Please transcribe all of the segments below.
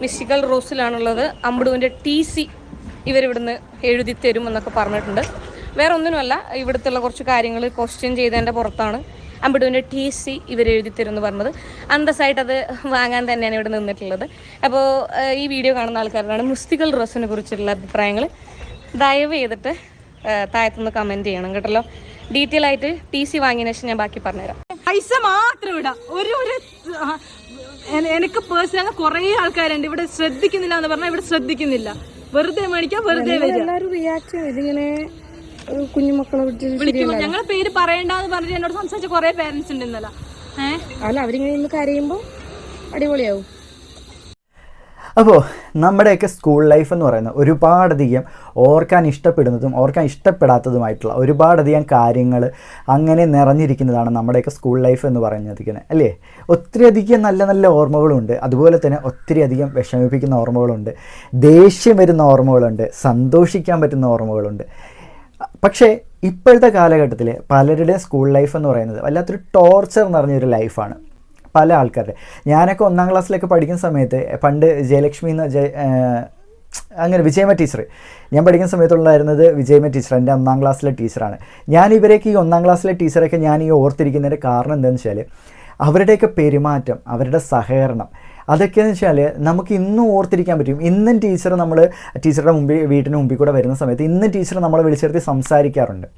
Mystical റോസിലാണുള്ളത്. അമ്പുടുവിൻ്റെ TC ഇവരിവിടുന്ന് എഴുതി തരുമെന്നൊക്കെ പറഞ്ഞിട്ടുണ്ട്. വേറെ ഒന്നിനുമല്ല, ഇവിടുത്തെ കുറച്ച് കാര്യങ്ങൾ ക്വസ്റ്റ്യൻ ചെയ്തതിൻ്റെ പുറത്താണ് അമ്പുടുവിൻ്റെ TC ഇവരെഴുതി തരും എന്ന് പറഞ്ഞത്. അന്തസ്സായിട്ട് അത് വാങ്ങാൻ തന്നെയാണ് ഇവിടെ നിന്നിട്ടുള്ളത്. അപ്പോൾ ഈ വീഡിയോ കാണുന്ന ആൾക്കാരാണ് മിസ്റ്റിക്കൽ റോസിനെ കുറിച്ചുള്ള അഭിപ്രായങ്ങൾ ദയവ് ചെയ്തിട്ട് താഴത്തുനിന്ന് കമൻറ്റ് ചെയ്യണം കേട്ടല്ലോ. ഡീറ്റെയിൽ ആയിട്ട് TC വാങ്ങിയതിന് ശേഷം ഞാൻ ബാക്കി പറഞ്ഞുതരാം. പൈസ മാത്രം ഇടാം. എനിക്ക് പേഴ്സണൽ കുറേ ആൾക്കാരുണ്ട് ഇവിടെ ശ്രദ്ധിക്കുന്നില്ല എന്ന് പറഞ്ഞാൽ ഇവിടെ ശ്രദ്ധിക്കുന്നില്ല. വെറുതെ മേടിക്കാം, വെറുതെ ഇതിങ്ങനെ കുഞ്ഞുമക്കളെ വിളിക്കുമ്പോൾ ഞങ്ങളെ പേര് പറയണ്ടെന്ന് പറഞ്ഞിട്ട് എന്നോട് സംസാരിച്ച കുറെ പേരൻസ് ഉണ്ട് ഇന്നലെ. അല്ല, അവരിങ്ങനെ ഇന്ന് കരയുമ്പോൾ അടിപൊളിയാവും. അപ്പോൾ നമ്മുടെയൊക്കെ സ്കൂൾ ലൈഫ് എന്ന് പറയുന്നത് ഒരുപാടധികം ഓർക്കാൻ ഇഷ്ടപ്പെടുന്നതും ഓർക്കാൻ ഇഷ്ടപ്പെടാത്തതുമായിട്ടുള്ള ഒരുപാടധികം കാര്യങ്ങൾ അങ്ങനെ നിറഞ്ഞിരിക്കുന്നതാണ് നമ്മുടെയൊക്കെ സ്കൂൾ ലൈഫ് എന്ന് പറഞ്ഞിരിക്കുന്നത് അല്ലേ. ഒത്തിരിയധികം നല്ല നല്ല ഓർമ്മകളുണ്ട്, അതുപോലെ തന്നെ ഒത്തിരിയധികം വിഷമിപ്പിക്കുന്ന ഓർമ്മകളുണ്ട്, ദേഷ്യം വരുന്ന ഓർമ്മകളുണ്ട്, സന്തോഷിക്കാൻ പറ്റുന്ന ഓർമ്മകളുണ്ട്. പക്ഷേ ഇപ്പോഴത്തെ കാലഘട്ടത്തിൽ പലരുടെയും സ്കൂൾ ലൈഫ് എന്ന് പറയുന്നത് വല്ലാത്തൊരു ടോർച്ചർ നിറഞ്ഞൊരു ലൈഫാണ്. പല ആൾക്കാരുടെ ഞാനൊക്കെ 1ാം ക്ലാസ്സിലൊക്കെ പഠിക്കുന്ന സമയത്ത് പണ്ട് ജയലക്ഷ്മി എന്ന അങ്ങനെ വിജയമ്മ ടീച്ചർ, ഞാൻ പഠിക്കുന്ന സമയത്തുണ്ടായിരുന്നത് വിജയമ്മ ടീച്ചർ എൻ്റെ 1ാം ക്ലാസ്സിലെ ടീച്ചറാണ്. ഞാൻ ഇവരേക്ക് ഈ 1ാം ക്ലാസ്സിലെ ടീച്ചറൊക്കെ ഞാൻ ഈ ഓർത്തിരിക്കുന്നതിൻ്റെ കാരണം എന്താണെന്ന് വെച്ചാൽ അവരുടെയൊക്കെ പെരുമാറ്റം, അവരുടെ സഹകരണം, അതൊക്കെയെന്ന് വെച്ചാൽ നമുക്ക് ഇന്നും ഓർത്തിരിക്കാൻ പറ്റും. ഇന്നും ടീച്ചറുടെ വീട്ടിന് മുമ്പിൽ കൂടെ വരുന്ന സമയത്ത് ഇന്നും ടീച്ചർ നമ്മളെ വിളിച്ചെടുത്ത് സംസാരിക്കാറുണ്ട്.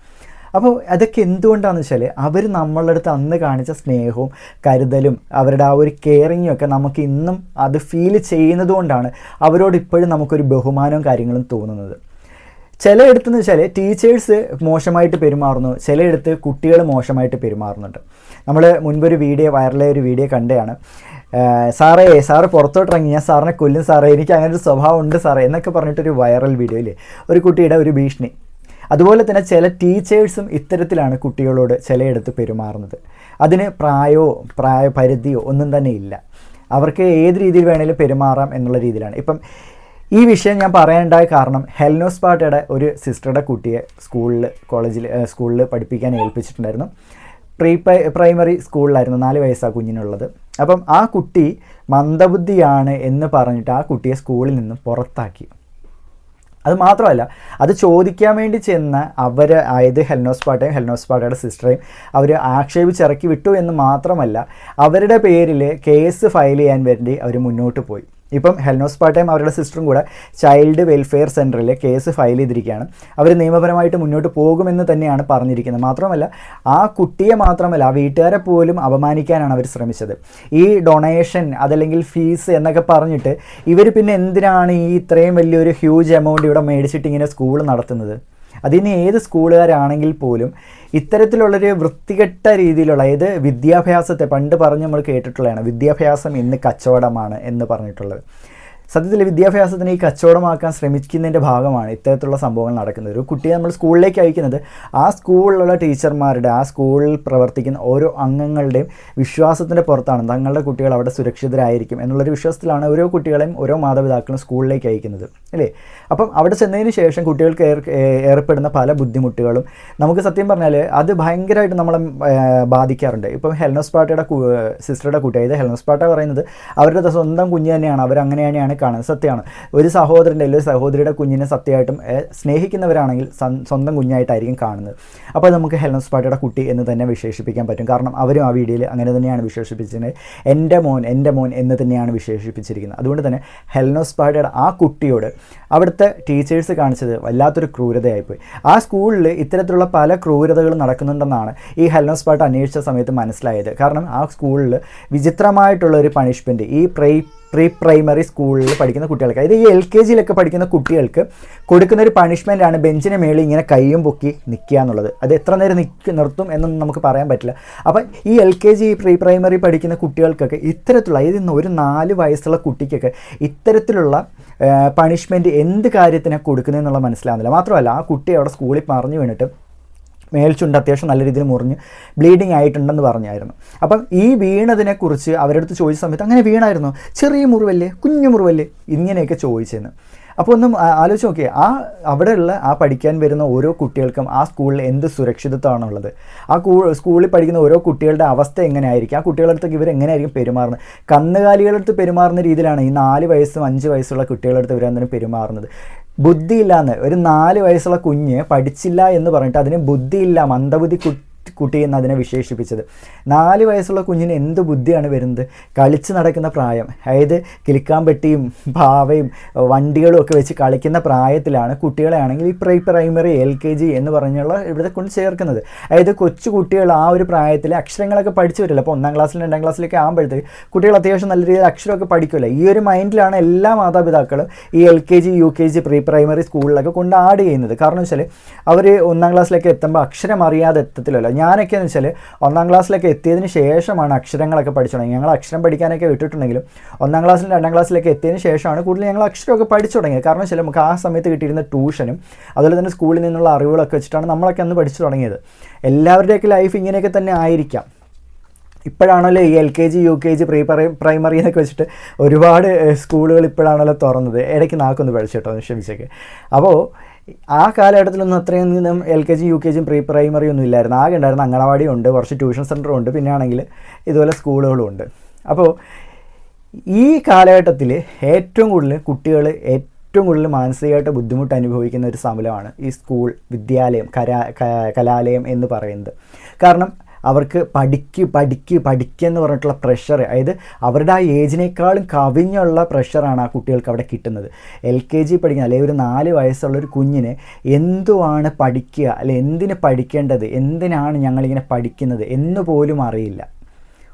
അപ്പോൾ അതൊക്കെ എന്തുകൊണ്ടാണെന്ന് വെച്ചാൽ അവർ നമ്മളുടെ അടുത്ത് അന്ന് കാണിച്ച സ്നേഹവും കരുതലും അവരുടെ ആ ഒരു കെയറിങ്ങും ഒക്കെ നമുക്ക് ഇന്നും അത് ഫീൽ ചെയ്യുന്നത് കൊണ്ടാണ് അവരോട് ഇപ്പോഴും നമുക്കൊരു ബഹുമാനവും കാര്യങ്ങളും തോന്നുന്നത്. ചിലയിടത്തെന്ന് വെച്ചാൽ ടീച്ചേഴ്സ് മോശമായിട്ട് പെരുമാറുന്നു, ചിലയിടത്ത് കുട്ടികൾ മോശമായിട്ട് പെരുമാറുന്നുണ്ട്. നമ്മൾ മുൻപൊരു വൈറലായ ഒരു വീഡിയോ കണ്ടതാണ്. സാറ് പുറത്തോട്ടിറങ്ങി, ഞാൻ സാറിനെ കൊല്ലും സാറേ, എനിക്ക് അങ്ങനെ ഒരു സ്വഭാവം ഉണ്ട് സാറേ എന്നൊക്കെ പറഞ്ഞിട്ടൊരു വൈറൽ വീഡിയോയിൽ ഒരു കുട്ടിയുടെ ഒരു ഭീഷണി. അതുപോലെ തന്നെ ചില ടീച്ചേഴ്സും ഇത്തരത്തിലാണ് കുട്ടികളോട് ചിലയിടത്ത് പെരുമാറുന്നത്. അതിന് പ്രായപരിധിയോ ഒന്നും തന്നെ ഇല്ല. അവർക്ക് ഏത് രീതിയിൽ വേണമെങ്കിലും പെരുമാറാം എന്നുള്ള രീതിയിലാണ്. ഇപ്പം ഈ വിഷയം ഞാൻ പറയേണ്ടായ കാരണം ഹെൽനോസ് പാട്ടയുടെ ഒരു സിസ്റ്ററുടെ കുട്ടിയെ സ്കൂളിൽ പഠിപ്പിക്കാൻ ഏൽപ്പിച്ചിട്ടുണ്ടായിരുന്നു. പ്രൈമറി സ്കൂളിലായിരുന്നു, 4 വയസ്സാണ് കുഞ്ഞിനുള്ളത്. അപ്പം ആ കുട്ടി മന്ദബുദ്ധിയാണ് എന്ന് പറഞ്ഞിട്ട് ആ കുട്ടിയെ സ്കൂളിൽ നിന്നും പുറത്താക്കി. അത് മാത്രമല്ല, അത് ചോദിക്കാൻ വേണ്ടി ചെന്ന അതായത് ഹെൽനോസ് പാട്ടയുടെ സിസ്റ്ററേയും അവർ ആക്ഷേപിച്ചിറക്കി വിട്ടു എന്ന് മാത്രമല്ല, അവരുടെ പേരിൽ കേസ് ഫയൽ ചെയ്യാൻ വേണ്ടി അവർ മുന്നോട്ട് പോയി. ഇപ്പം ഹെൽനോസ് പാട്ടയും അവരുടെ സിസ്റ്ററും കൂടെ ചൈൽഡ് വെൽഫെയർ സെൻറ്ററിൽ കേസ് ഫയൽ ചെയ്തിരിക്കുകയാണ്. അവർ നിയമപരമായിട്ട് മുന്നോട്ട് പോകുമെന്ന് തന്നെയാണ് പറഞ്ഞിരിക്കുന്നത്. മാത്രമല്ല, ആ കുട്ടിയെ മാത്രമല്ല, ആ വീട്ടുകാരെ പോലും അപമാനിക്കാനാണ് അവർ ശ്രമിച്ചത്. ഈ ഡൊണേഷൻ അതല്ലെങ്കിൽ ഫീസ് എന്നൊക്കെ പറഞ്ഞിട്ട് ഇവർ പിന്നെ എന്തിനാണ് ഈ ഇത്രയും വലിയൊരു ഹ്യൂജ് എമൗണ്ട് ഇവിടെ മേടിച്ചിട്ട് ഇങ്ങനെ സ്കൂൾ നടത്തുന്നത്? അതിന് ഏത് സ്കൂളുകാരാണെങ്കിൽ പോലും ഇത്തരത്തിലുള്ളൊരു വൃത്തികെട്ട രീതിയിലുള്ള വിദ്യാഭ്യാസത്തെ പണ്ട് പറഞ്ഞ് നമ്മൾ കേട്ടിട്ടുള്ളതാണ്, വിദ്യാഭ്യാസം ഇന്ന് കച്ചവടമാണ് എന്ന് പറഞ്ഞിട്ടുള്ളത്. സത്യത്തിൽ വിദ്യാഭ്യാസത്തിന് ഈ കച്ചവടമാക്കാൻ ശ്രമിക്കുന്നതിൻ്റെ ഭാഗമാണ് ഇത്തരത്തിലുള്ള സംഭവങ്ങൾ നടക്കുന്നത്. ഒരു കുട്ടിയെ നമ്മൾ സ്കൂളിലേക്ക് അയക്കുന്നത് ആ സ്കൂളിലുള്ള ടീച്ചർമാരുടെ, ആ സ്കൂളിൽ പ്രവർത്തിക്കുന്ന ഓരോ അംഗങ്ങളുടെയും വിശ്വാസത്തിൻ്റെ പുറത്താണ്. തങ്ങളുടെ കുട്ടികൾ അവിടെ സുരക്ഷിതരായിരിക്കും എന്നുള്ളൊരു വിശ്വാസത്തിലാണ് ഓരോ കുട്ടികളെയും ഓരോ മാതാപിതാക്കളും സ്കൂളിലേക്ക് അയക്കുന്നത് അല്ലേ. അപ്പം അവിടെ ചെന്നതിന് ശേഷം കുട്ടികൾക്ക് ഏർപ്പെടുന്ന പല ബുദ്ധിമുട്ടുകളും നമുക്ക് സത്യം പറഞ്ഞാൽ അത് ഭയങ്കരമായിട്ട് നമ്മളെ ബാധിക്കാറുണ്ട്. ഇപ്പം ഹെൽനോസ് പാട്ടയുടെ സിസ്റ്ററുടെ കുട്ടി, അതായത് ഹെൽനോസ് പാട്ട പറയുന്നത് അവരുടെ സ്വന്തം കുഞ്ഞ് തന്നെയാണ്, അവരങ്ങനെയാണ് കാണുന്നത്. സത്യമാണ്. ഒരു സഹോദരൻ്റെ അല്ലെങ്കിൽ സഹോദരിയുടെ കുഞ്ഞിനെ സത്യമായിട്ടും സ്നേഹിക്കുന്നവരാണെങ്കിൽ സ്വന്തം കുഞ്ഞായിട്ടായിരിക്കും കാണുന്നത്. അപ്പോൾ നമുക്ക് ഹെൽനോസ് പാട്ടയുടെ കുട്ടി എന്ന് തന്നെ വിശേഷിപ്പിക്കാൻ പറ്റും. കാരണം അവരും ആ വീഡിയോയിൽ അങ്ങനെ തന്നെയാണ് വിശേഷിപ്പിച്ചിരിക്കുന്നത്. എൻ്റെ മോൻ എന്ന് തന്നെയാണ് വിശേഷിപ്പിച്ചിരിക്കുന്നത്. അതുകൊണ്ട് തന്നെ ഹെൽനോസ് പാട്ടയുടെ ആ കുട്ടിയോട് അവിടുത്തെ ടീച്ചേഴ്സ് കാണിച്ചത് വല്ലാത്തൊരു ക്രൂരതയായിപ്പോയി. ആ സ്കൂളിൽ ഇത്തരത്തിലുള്ള പല ക്രൂരതകളും നടക്കുന്നുണ്ടെന്നാണ് ഈ ഹെൽനോസ് പാട്ട് അന്വേഷിച്ച സമയത്ത് മനസ്സിലായത്. കാരണം ആ സ്കൂളിൽ വിചിത്രമായിട്ടുള്ളൊരു പണിഷ്മെൻറ്റ് ഈ പ്രീ പ്രൈമറി സ്കൂളിൽ പഠിക്കുന്ന കുട്ടികൾക്ക്, അതായത് ഈ LKG പഠിക്കുന്ന കുട്ടികൾക്ക് കൊടുക്കുന്ന ഒരു പണിഷ്മെൻറ്റാണ് ബെഞ്ചിന് മേളിൽ ഇങ്ങനെ കയ്യും പൊക്കി നിൽക്കുക എന്നുള്ളത്. അത് എത്ര നേരം നിർത്തും എന്നൊന്നും നമുക്ക് പറയാൻ പറ്റില്ല. അപ്പം ഈ LKG പ്രീ പ്രൈമറി പഠിക്കുന്ന കുട്ടികൾക്കൊക്കെ ഇത്തരത്തിലുള്ള, അതായത് ഒരു 4 വയസ്സുള്ള കുട്ടിക്കൊക്കെ ഇത്തരത്തിലുള്ള പണിഷ്മെൻറ്റ് എന്ത് കാര്യത്തിനാണ് കൊടുക്കുന്നതെന്നുള്ള മനസ്സിലാവുന്നില്ല. മാത്രമല്ല, ആ കുട്ടി അവിടെ സ്കൂളിൽ പറഞ്ഞു വീണിട്ട് മേൽച്ചുണ്ട് അത്യാവശ്യം നല്ല രീതിയിൽ മുറിഞ്ഞ് ബ്ലീഡിങ് ആയിട്ടുണ്ടെന്ന് പറഞ്ഞായിരുന്നു. അപ്പം ഈ വീണതിനെക്കുറിച്ച് അവരുടെ അടുത്ത് ചോദിച്ച സമയത്ത് അങ്ങനെ വീണായിരുന്നു, ചെറിയ മുറിവല്ലേ, കുഞ്ഞു മുറിവല്ലേ, ഇങ്ങനെയൊക്കെ ചോദിച്ചെന്ന്. അപ്പോൾ ഒന്നും ആലോചിച്ച് നോക്കിയേ, അവിടെയുള്ള പഠിക്കാൻ വരുന്ന ഓരോ കുട്ടികൾക്കും ആ സ്കൂളിൽ എന്ത് സുരക്ഷിതത്വമാണുള്ളത്, സ്കൂളിൽ പഠിക്കുന്ന ഓരോ കുട്ടികളുടെ അവസ്ഥ എങ്ങനെയായിരിക്കും, ആ കുട്ടികളുടെ അടുത്ത് ഇവരെങ്ങനെയായിരിക്കും പെരുമാറുന്നത്. കന്നുകാലികളുടെ അടുത്ത് പെരുമാറുന്ന രീതിയിലാണ് ഈ 4 വയസ്സും 5 വയസ്സുള്ള കുട്ടികളുടെ അടുത്ത് ഇവരതിന് പെരുമാറുന്നത്. ബുദ്ധിയില്ലാന്ന്, ഒരു 4 വയസ്സുള്ള കുഞ്ഞ് പഠിച്ചില്ല എന്ന് പറഞ്ഞിട്ട് അതിന് ബുദ്ധിയില്ല, മന്ദബുദ്ധി കുട്ടി എന്ന് അതിനെ വിശേഷിപ്പിച്ചത്. 4 വയസ്സുള്ള കുഞ്ഞിന് എന്ത് ബുദ്ധിയാണ് വരുന്നത്? കളിച്ച് നടക്കുന്ന പ്രായം, അതായത് കിളിക്കാമ്പെട്ടിയും പാവയും വണ്ടികളും ഒക്കെ വെച്ച് കളിക്കുന്ന പ്രായത്തിലാണ് കുട്ടികളെ ആണെങ്കിൽ ഈ പ്രൈമറി LKG എന്ന് പറഞ്ഞുള്ള ഇവിടെ കൊണ്ട് ചേർക്കുന്നത്. അതായത് കൊച്ചു കുട്ടികൾ ആ ഒരു പ്രായത്തിൽ അക്ഷരങ്ങളൊക്കെ പഠിച്ചു വരില്ല. അപ്പോൾ 1ാം ക്ലാസ്സിലും 2ാം ക്ലാസ്സിലൊക്കെ ആകുമ്പോഴത്തേക്ക് കുട്ടികൾ അത്യാവശ്യം നല്ല രീതിയിൽ അക്ഷരമൊക്കെ പഠിക്കുമല്ലോ. ഈ ഒരു മൈൻഡിലാണ് എല്ലാ മാതാപിതാക്കളും ഈ LKG UKG പ്രൈമറി സ്കൂളിലൊക്കെ കൊണ്ട് ആഡ് ചെയ്യുന്നത്. കാരണം വെച്ചാൽ അവർ 1ാം ക്ലാസ്സിലേക്ക് എത്തുമ്പോൾ അക്ഷരം അറിയാതെ എത്തത്തില്ലല്ലോ. ഞാനൊക്കെ എന്ന് വെച്ചാൽ 1ാം ക്ലാസ്സിലൊക്കെ എത്തിയതിന് ശേഷമാണ് അക്ഷരങ്ങളൊക്കെ പഠിച്ചു തുടങ്ങി. ഞങ്ങൾ അക്ഷരം പഠിക്കാനൊക്കെ വിട്ടിട്ടുണ്ടെങ്കിലും 1ാം ക്ലാസ്സിലും 2ാം ക്ലാസ്സിലൊക്കെ എത്തിയതിന് ശേഷമാണ് കൂടുതൽ ഞങ്ങൾ അക്ഷരമൊക്കെ പഠിച്ചു തുടങ്ങിയത്. കാരണം വെച്ചാൽ നമുക്ക് ആ സമയത്ത് കിട്ടിയിരുന്ന ട്യൂഷനും അതുപോലെ തന്നെ സ്കൂളിൽ നിന്നുള്ള അറിവുകളൊക്കെ വെച്ചിട്ടാണ് നമ്മളൊക്കെ അന്ന് പഠിച്ചു തുടങ്ങിയത്. എല്ലാവരുടെയൊക്കെ ലൈഫ് ഇങ്ങനെയൊക്കെ തന്നെ ആയിരിക്കാം. ഇപ്പോഴാണല്ലോ ഈ LKG UKG പ്രൈമറി എന്നൊക്കെ വെച്ചിട്ട് ഒരുപാട് സ്കൂളുകൾ ഇപ്പോഴാണല്ലോ തുറന്നത്. ഇടയ്ക്ക് നാക്കൊന്ന് പഠിച്ചിട്ടോ, ക്ഷമിച്ചേക്ക്. അപ്പോൾ ആ കാലഘട്ടത്തിലൊന്നും അത്രയൊന്നും LKG UKG പ്രൈമറി ഒന്നും ഇല്ലായിരുന്നു. ആകെ ഉണ്ടായിരുന്ന അംഗനവാടിയും ഉണ്ട്, കുറച്ച് ട്യൂഷൻ സെൻ്ററും ഉണ്ട്, പിന്നെ ആണെങ്കിൽ ഇതുപോലെ സ്കൂളുകളും ഉണ്ട്. അപ്പോൾ ഈ കാലഘട്ടത്തിൽ ഏറ്റവും കൂടുതൽ കുട്ടികൾ ഏറ്റവും കൂടുതൽ മാനസികമായിട്ട് ബുദ്ധിമുട്ട് അനുഭവിക്കുന്ന ഒരു സമയമാണ് ഈ സ്കൂൾ, വിദ്യാലയം, കലാലയം എന്ന് പറയുന്നത്. കാരണം അവർക്ക് പഠിക്കുക എന്ന് പറഞ്ഞിട്ടുള്ള പ്രഷർ, അതായത് അവരുടെ ആ ഏജിനേക്കാളും കവിഞ്ഞുള്ള പ്രഷറാണ് ആ കുട്ടികൾക്ക് അവിടെ കിട്ടുന്നത്. LKG പഠിക്കുന്ന അല്ലെങ്കിൽ ഒരു 4 വയസ്സുള്ള ഒരു കുഞ്ഞിന് എന്തുവാണ് പഠിക്കുക, അല്ലെ എന്തിന് പഠിക്കേണ്ടത്, എന്തിനാണ് ഞങ്ങളിങ്ങനെ പഠിക്കുന്നത് എന്ന് പോലും അറിയില്ല.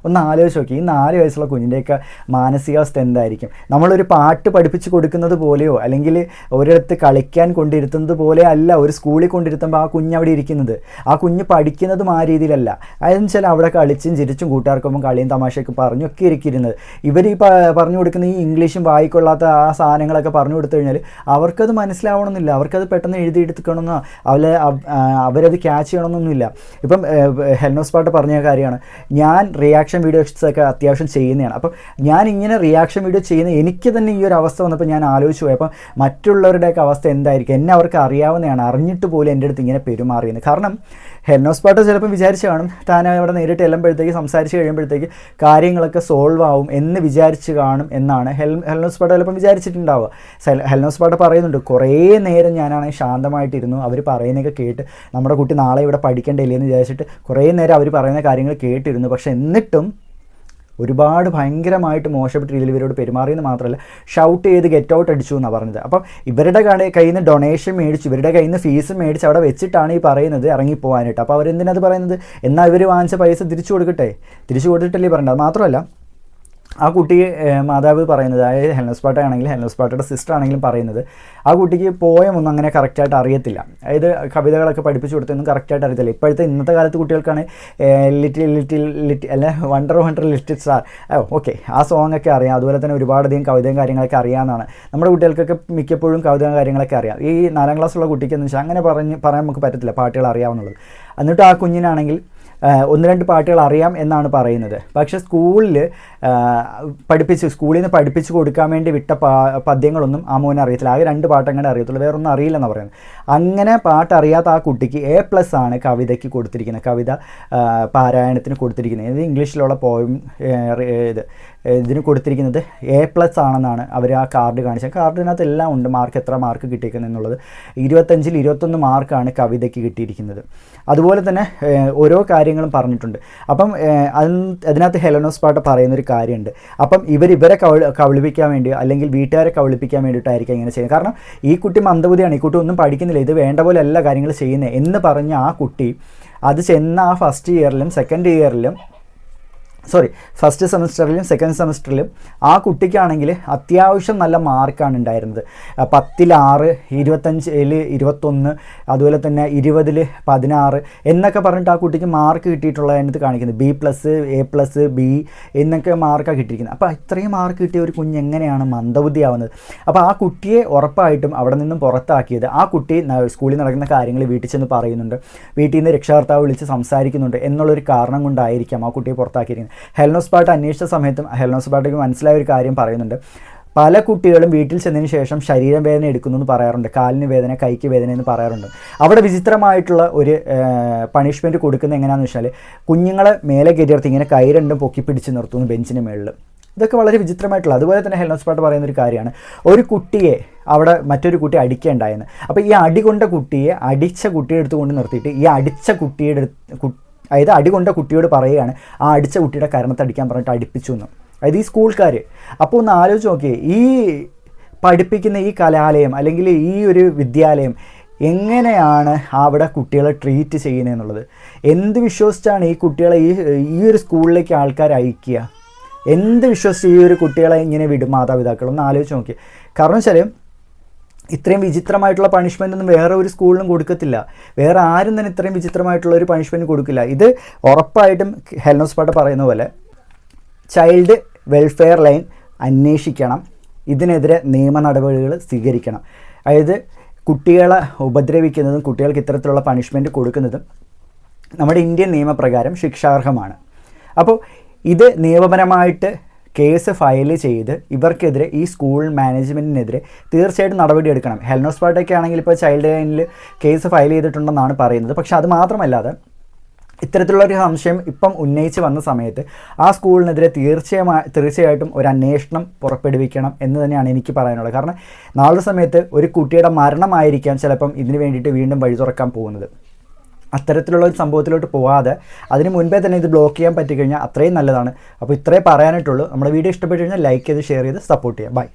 ഒന്ന് ആലോചിച്ച് നോക്കി, ഈ 4 വയസ്സുള്ള കുഞ്ഞിൻ്റെയൊക്കെ മാനസികാവസ്ഥ എന്തായിരിക്കും? നമ്മളൊരു പാട്ട് പഠിപ്പിച്ച് കൊടുക്കുന്നത് പോലെയോ അല്ലെങ്കിൽ ഒരിടത്ത് കളിക്കാൻ കൊണ്ടിരുത്തുന്നത് പോലെ അല്ല ഒരു സ്കൂളിൽ കൊണ്ടിരുത്തുമ്പോൾ ആ കുഞ്ഞ് അവിടെ ഇരിക്കുന്നത്. ആ കുഞ്ഞ് പഠിക്കുന്നതും ആ രീതിയിലല്ല. അതെന്ന് വെച്ചാൽ അവിടെ കളിച്ചും ചിരിച്ചും കൂട്ടുകാർക്കൊപ്പം കളിയും തമാശയൊക്കെ പറഞ്ഞൊക്കെ ഇരിക്കുന്നത്. ഇവർ ഈ പറഞ്ഞു കൊടുക്കുന്ന ഈ ഇംഗ്ലീഷും വായിക്കൊള്ളാത്ത ആ സാധനങ്ങളൊക്കെ പറഞ്ഞു കൊടുത്തു കഴിഞ്ഞാൽ അവർക്കത് മനസ്സിലാവണമെന്നില്ല, അവർക്കത് പെട്ടെന്ന് എഴുതിയെടുക്കണമെന്നോ അവരത് ക്യാച്ച് ചെയ്യണമെന്നൊന്നുമില്ല. ഇപ്പം ഹെൽനോസ് പാട്ട് പറഞ്ഞ കാര്യമാണ്, ഞാൻ റിയാക്ഷൻ വീഡിയോസൊക്കെ അത്യാവശ്യം ചെയ്യുന്നതാണ്. അപ്പം ഞാൻ ഇങ്ങനെ റിയാക്ഷൻ വീഡിയോ ചെയ്യുന്ന എനിക്ക് തന്നെ ഈ ഒരു അവസ്ഥ വന്നപ്പോൾ ഞാൻ ആലോചിച്ച് പോയി, അപ്പം മറ്റുള്ളവരുടെയൊക്കെ അവസ്ഥ എന്തായിരിക്കും? എന്നെ അവർക്ക് അറിയാവുന്നതാണ്, അറിഞ്ഞിട്ട് പോലും എൻ്റെ അടുത്ത് ഇങ്ങനെ പെരുമാറിയെന്ന്. കാരണം ഹെൽനോസ് പാട്ട് ചിലപ്പോൾ വിചാരിച്ച് കാണും താൻ അവിടെ നേരിട്ട് ചെല്ലുമ്പോഴത്തേക്ക് സംസാരിച്ച് കഴിയുമ്പോഴത്തേക്ക് കാര്യങ്ങളൊക്കെ സോൾവ് ആവും എന്ന് വിചാരിച്ച് കാണും എന്നാണ് ഹെൽനോസ് പാട്ട് ചിലപ്പം വിചാരിച്ചിട്ടുണ്ടാവുക. ഹെൽനോസ് പാട്ട് പറയുന്നുണ്ട്, കുറേ നേരം ഞാനാണെങ്കിൽ ശാന്തമായിട്ടിരുന്നു, അവർ പറയുന്നതൊക്കെ കേട്ട് നമ്മുടെ കുട്ടി നാളെ ഇവിടെ പഠിക്കേണ്ടില്ലേ എന്ന് വിചാരിച്ചിട്ട് കുറേ നേരം അവർ പറയുന്ന കാര്യങ്ങൾ കേട്ടിരുന്നു. പക്ഷേ എന്നിട്ടും ഒരുപാട് ഭയങ്കരമായിട്ട് മോശപ്പെട്ട രീതിയിൽ ഇവരോട് പെരുമാറിയെന്ന് മാത്രമല്ല ഷൗട്ട് ചെയ്ത് ഗെറ്റ് ഔട്ട് അടിച്ചു എന്നാണ് പറഞ്ഞത്. അപ്പം ഇവരുടെ കയ്യിൽ നിന്ന് ഡൊണേഷൻ മേടിച്ചു, ഇവരുടെ കയ്യിൽ നിന്ന് ഫീസ് മേടിച്ച് അവിടെ വെച്ചിട്ടാണ് ഈ പറയുന്നത് ഇറങ്ങിപ്പോകാനായിട്ട്. അപ്പോൾ അവരെന്തിനത് പറയുന്നത്? എന്നാൽ ഇവർ വാങ്ങിച്ച പൈസ തിരിച്ചു കൊടുത്തിട്ടല്ലേ പറയേണ്ടത്. അത് മാത്രമല്ല ആ കുട്ടിയെ മാതാവ് പറയുന്നത്, അതായത് ഹെൽനോസ് പാട്ട ആണെങ്കിൽ ഹെൽനോസ് പാട്ടയുടെ സിസ്റ്റർ ആണെങ്കിലും പറയുന്നത്, ആ കുട്ടിക്ക് പോയമൊന്നും അങ്ങനെ കറക്റ്റായിട്ട് അറിയത്തില്ല. അതായത് കവിതകളൊക്കെ പഠിപ്പിച്ചു കൊടുത്തൊന്നും കറക്റ്റായിട്ട് അറിയത്തില്ല. ഇന്നത്തെ കാലത്ത് കുട്ടികൾക്കാണ് ലിറ്റിൽ അല്ല വണ്ടർ ലിറ്റിൽ സ്റ്റാർ, ഓക്കെ, ആ സോങ് ഒക്കെ അറിയാം. അതുപോലെ തന്നെ ഒരുപാടധികം കവിതയും കാര്യങ്ങളൊക്കെ അറിയാമെന്നാണ്. നമ്മുടെ കുട്ടികൾക്കൊക്കെ മിക്കപ്പോഴും കവിതയും കാര്യങ്ങളൊക്കെ അറിയാം. ഈ 4ാം ക്ലാസ്സുള്ള കുട്ടിക്ക് എന്ന് വെച്ചാൽ അങ്ങനെ പറയാൻ നമുക്ക് പറ്റത്തില്ല പാട്ടുകൾ അറിയാവുന്നുള്ളത്. എന്നിട്ട് ആ കുഞ്ഞിനാണെങ്കിൽ 1-2 പാട്ടുകൾ അറിയാം എന്നാണ് പറയുന്നത്. പക്ഷേ സ്കൂളിൽ നിന്ന് പഠിപ്പിച്ച് കൊടുക്കാൻ വേണ്ടി വിട്ട പദ്യങ്ങളൊന്നും ആ മോനെ അറിയത്തില്ല. ആകെ 2 പാട്ടങ്ങനെ അറിയത്തുള്ളൂ, വേറൊന്നും അറിയില്ലെന്നാണ് പറയുന്നത്. അങ്ങനെ പാട്ടറിയാത്ത ആ കുട്ടിക്ക് A+ ആണ് കവിതയ്ക്ക് കൊടുത്തിരിക്കുന്നത്, കവിത പാരായണത്തിന് കൊടുത്തിരിക്കുന്നത്. ഇത് ഇംഗ്ലീഷിലുള്ള പോയം ഇതിന് കൊടുത്തിരിക്കുന്നത് A+ ആണെന്നാണ് അവർ ആ കാർഡ് കാണിച്ചത്. കാർഡിനകത്ത് എല്ലാം ഉണ്ട്, എത്ര മാർക്ക് കിട്ടിയിരിക്കുന്നത് എന്നുള്ളത്. 25-ൽ 21 മാർക്കാണ് കവിതയ്ക്ക് കിട്ടിയിരിക്കുന്നത്. അതുപോലെ തന്നെ ഓരോ കാര്യങ്ങളും പറഞ്ഞിട്ടുണ്ട്. അപ്പം അതിനകത്ത് ഹെലനോസ് പാട്ട് പറയുന്നൊരു കാര്യമുണ്ട്. അപ്പം ഇവരെ കബളിപ്പിക്കാൻ വേണ്ടി അല്ലെങ്കിൽ വീട്ടുകാരെ കബളിപ്പിക്കാൻ വേണ്ടിയിട്ടായിരിക്കും ഇങ്ങനെ ചെയ്യുന്നത്. കാരണം ഈ കുട്ടി മന്ദബുദ്ധിയാണ്, ഈ കുട്ടി ഒന്നും പഠിക്കുന്നില്ല, ഇത് വേണ്ട പോലെ എല്ലാ കാര്യങ്ങളും ചെയ്യുന്നത് എന്ന് പറഞ്ഞ ആ കുട്ടി അത് ചെന്ന ആ ഫസ്റ്റ് സെമസ്റ്ററിലും സെക്കൻഡ് സെമസ്റ്ററിലും ആ കുട്ടിക്കാണെങ്കിൽ അത്യാവശ്യം നല്ല മാർക്കാണ് ഉണ്ടായിരുന്നത്. 10-ൽ 6, 25-ൽ 21, അതുപോലെ തന്നെ 20-ൽ 16 എന്നൊക്കെ പറഞ്ഞിട്ട് ആ കുട്ടിക്ക് മാർക്ക് കിട്ടിയിട്ടുള്ള അതിനകത്ത് കാണിക്കുന്നത്. B+, A+, B എന്നൊക്കെ മാർക്കാണ് കിട്ടിയിരിക്കുന്നത്. അപ്പോൾ ഇത്രയും മാർക്ക് കിട്ടിയ ഒരു കുഞ്ഞ് എങ്ങനെയാണ് മന്ദബുദ്ധിയാവുന്നത്? അപ്പോൾ ആ കുട്ടിയെ ഉറപ്പായിട്ടും അവിടെ നിന്നും പുറത്താക്കിയത്, ആ കുട്ടി സ്കൂളിൽ നടക്കുന്ന കാര്യങ്ങൾ വീട്ടിൽ ചെന്ന് പറയുന്നുണ്ട്, വീട്ടിൽ നിന്ന് രക്ഷകർത്താവ് വിളിച്ച് സംസാരിക്കുന്നുണ്ട് എന്നുള്ളൊരു കാരണം കൊണ്ടായിരിക്കാം ആ കുട്ടിയെ പുറത്താക്കിയിരിക്കുന്നത്. ഹെൽനോസ് പാട്ട് അന്വേഷിച്ച സമയത്തും ഹെൽനോസ് പാട്ടയ്ക്ക് മനസ്സിലായ ഒരു കാര്യം പറയുന്നുണ്ട്, പല കുട്ടികളും വീട്ടിൽ ചെന്നതിന് ശേഷം ശരീരം വേദന എടുക്കുന്നു എന്ന് പറയാറുണ്ട്, കാലിന് വേദന, കൈക്ക് വേദന എന്ന് പറയാറുണ്ട്. അവിടെ വിചിത്രമായിട്ടുള്ള ഒരു പണിഷ്മെൻറ്റ് കൊടുക്കുന്നത് എങ്ങനെയാണെന്ന് വെച്ചാൽ കുഞ്ഞുങ്ങളെ മേലെ കയറ്റിയെടുത്ത് ഇങ്ങനെ കൈ രണ്ടും പൊക്കി പിടിച്ച് നിർത്തുന്നു ബെഞ്ചിന് മേളിൽ. ഇതൊക്കെ വളരെ വിചിത്രമായിട്ടുള്ള. അതുപോലെ തന്നെ ഹെലൻ സ്പാട്ട് പറയുന്നൊരു കാര്യമാണ്, ഒരു കുട്ടിയെ അവിടെ മറ്റൊരു കുട്ടി അടിക്കേണ്ടായെന്ന്. അപ്പോൾ ഈ അടികൊണ്ട കുട്ടിയെ അടിച്ച കുട്ടിയെ എടുത്തുകൊണ്ട് നിർത്തിയിട്ട് ഈ അടിച്ച കുട്ടിയുടെ അതായത് അടികൊണ്ട കുട്ടിയോട് പറയുകയാണ് ആ അടിച്ച കുട്ടിയുടെ കരണത്തടിക്കാൻ പറഞ്ഞിട്ട് അടിപ്പിച്ചു എന്ന്. അതായത് ഈ സ്കൂൾക്കാർ. അപ്പോൾ ഒന്ന് ആലോചിച്ച് നോക്കിയേ, ഈ പഠിപ്പിക്കുന്ന ഈ കലാലയം അല്ലെങ്കിൽ ഈ ഒരു വിദ്യാലയം എങ്ങനെയാണ് അവിടെ കുട്ടികളെ ട്രീറ്റ് ചെയ്യുന്നതെന്നുള്ളത്. എന്ത് വിശ്വസിച്ചാണ് ഈ കുട്ടികളെ ഈ ഒരു സ്കൂളിലേക്ക് ആൾക്കാർ അയക്കുക? എന്ത് വിശ്വസിച്ച് ഈ ഒരു കുട്ടികളെ ഇങ്ങനെ വിടും മാതാപിതാക്കൾ? ഒന്ന് ആലോചിച്ച് നോക്കി. കാരണം വെച്ചാൽ ഇത്രയും വിചിത്രമായിട്ടുള്ള പണിഷ്മെൻ്റ് ഒന്നും വേറെ ഒരു സ്കൂളിലും കൊടുക്കത്തില്ല. വേറെ ആരും തന്നെ ഇത്രയും വിചിത്രമായിട്ടുള്ള ഒരു പണിഷ്മെൻറ്റ് കൊടുക്കില്ല. ഇത് ഉറപ്പായിട്ടും ഹെലൻ സ്പാട്ട് പറയുന്ന പോലെ ചൈൽഡ് വെൽഫെയർ ലൈൻ അന്വേഷിക്കണം, ഇതിനെതിരെ നിയമ നടപടികൾ സ്വീകരിക്കണം. അതായത് കുട്ടികളെ ഉപദ്രവിക്കുന്നതും കുട്ടികൾക്ക് ഇത്തരത്തിലുള്ള പണിഷ്മെൻറ്റ് കൊടുക്കുന്നതും നമ്മുടെ ഇന്ത്യൻ നിയമപ്രകാരം ശിക്ഷാർഹമാണ്. അപ്പോൾ ഇത് നിയമപരമായിട്ട് കേസ് ഫയൽ ചെയ്ത് ഇവർക്കെതിരെ ഈ സ്കൂൾ മാനേജ്മെൻറ്റിനെതിരെ തീർച്ചയായിട്ടും നടപടിയെടുക്കണം. ഹെലൻ സ്പാട്ടൊക്കെ ആണെങ്കിൽ ഇപ്പോൾ ചൈൽഡ് ലൈനിൽ കേസ് ഫയൽ ചെയ്തിട്ടുണ്ടെന്നാണ് പറയുന്നത്. പക്ഷേ അത് മാത്രമല്ലാതെ ഇത്തരത്തിലുള്ളൊരു സംശയം ഇപ്പം ഉന്നയിച്ച് വന്ന സമയത്ത് ആ സ്കൂളിനെതിരെ തീർച്ചയായിട്ടും ഒരു അന്വേഷണം പുറപ്പെടുവിക്കണം എന്ന് തന്നെയാണ് എനിക്ക് പറയാനുള്ളത്. കാരണം നാളെ സമയത്ത് ഒരു കുട്ടിയുടെ മരണമായിരിക്കാം ചിലപ്പം ഇതിന് വേണ്ടിയിട്ട് വീണ്ടും വഴി തുറക്കാൻ പോകുന്നത്. അത്തരത്തിലുള്ള ഒരു സംഭവത്തിലോട്ട് പോകാതെ അതിന് മുൻപേ തന്നെ ഇത് ബ്ലോക്ക് ചെയ്യാൻ പറ്റിക്കഴിഞ്ഞാൽ അത്രയും നല്ലതാണ്. അപ്പോൾ ഇത്രേ പറയാനായിട്ടുള്ളൂ. നമ്മുടെ വീഡിയോ ഇഷ്ടപ്പെട്ടു കഴിഞ്ഞാൽ ലൈക്ക് ചെയ്ത് ഷെയർ ചെയ്ത് സപ്പോർട്ട് ചെയ്യാം. ബൈ.